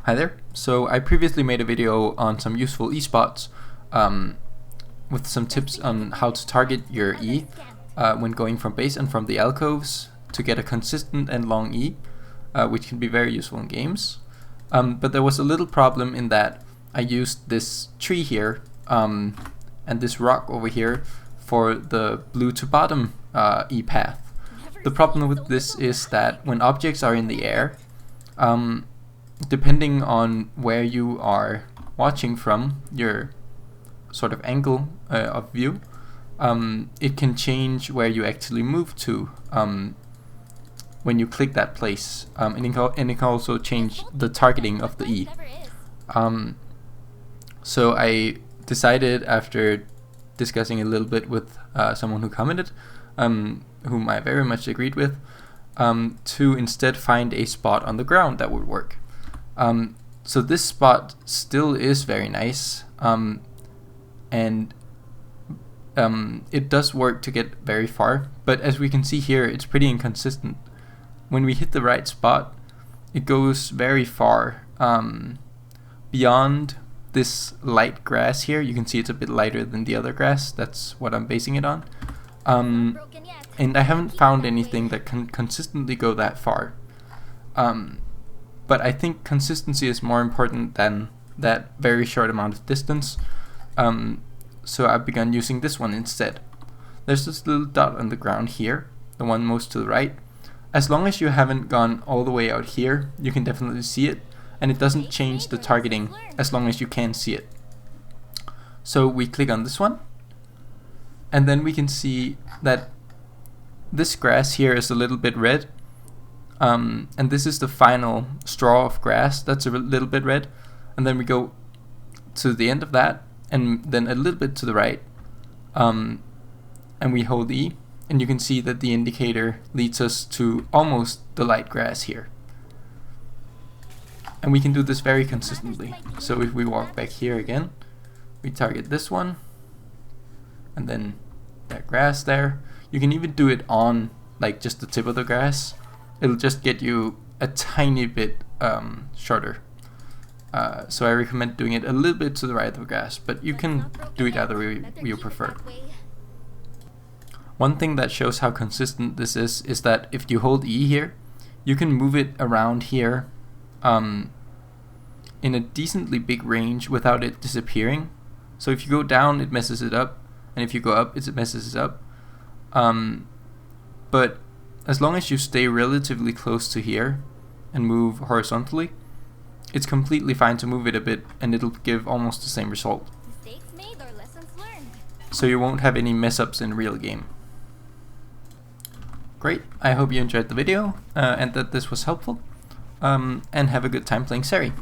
Hi there. So I previously made a video on some useful E-spots with some tips on how to target your E when going from base and from the alcoves to get a consistent and long E, which can be very useful in games. But there was a little problem in that I used this tree here and this rock over here for the blue to bottom E path. The problem with this is that when objects are in the air, depending on where you are watching from, your sort of angle of view, it can change where you actually move to when you click that place, and it can also change the targeting of the E. So I decided, after discussing a little bit with someone who commented, whom I very much agreed with, to instead find a spot on the ground that would work. So this spot still is very nice, and it does work to get very far, but as we can see here, it's pretty inconsistent. When we hit the right spot, it goes very far beyond this light grass here. You can see it's a bit lighter than the other grass. That's what I'm basing it on. And I haven't found anything that can consistently go that far. But I think consistency is more important than that very short amount of distance. So I've begun using this one instead. There's this little dot on the ground here, the one most to the right. As long as you haven't gone all the way out here, you can definitely see it, and it doesn't change the targeting as long as you can see it. So we click on this one, and then we can see that this grass here is a little bit red, and this is the final straw of grass that's a little bit red, and then we go to the end of that, and then a little bit to the right, and we hold E, and you can see that the indicator leads us to almost the light grass here. And we can do this very consistently. So if we walk back here again, we target this one, and then that grass there. You can even do it on like just the tip of the grass. It'll just get you a tiny bit shorter. So I recommend doing it a little bit to the right of the grass, but you can do it either way you prefer. One thing that shows how consistent this is that if you hold E here, you can move it around here in a decently big range without it disappearing. So if you go down, it messes it up, and if you go up, it messes it up. But as long as you stay relatively close to here and move horizontally, it's completely fine to move it a bit, and it'll give almost the same result. Mistakes made or lessons learned. So you won't have any mess ups in real game. Great, I hope you enjoyed the video and that this was helpful, and have a good time playing Zeri.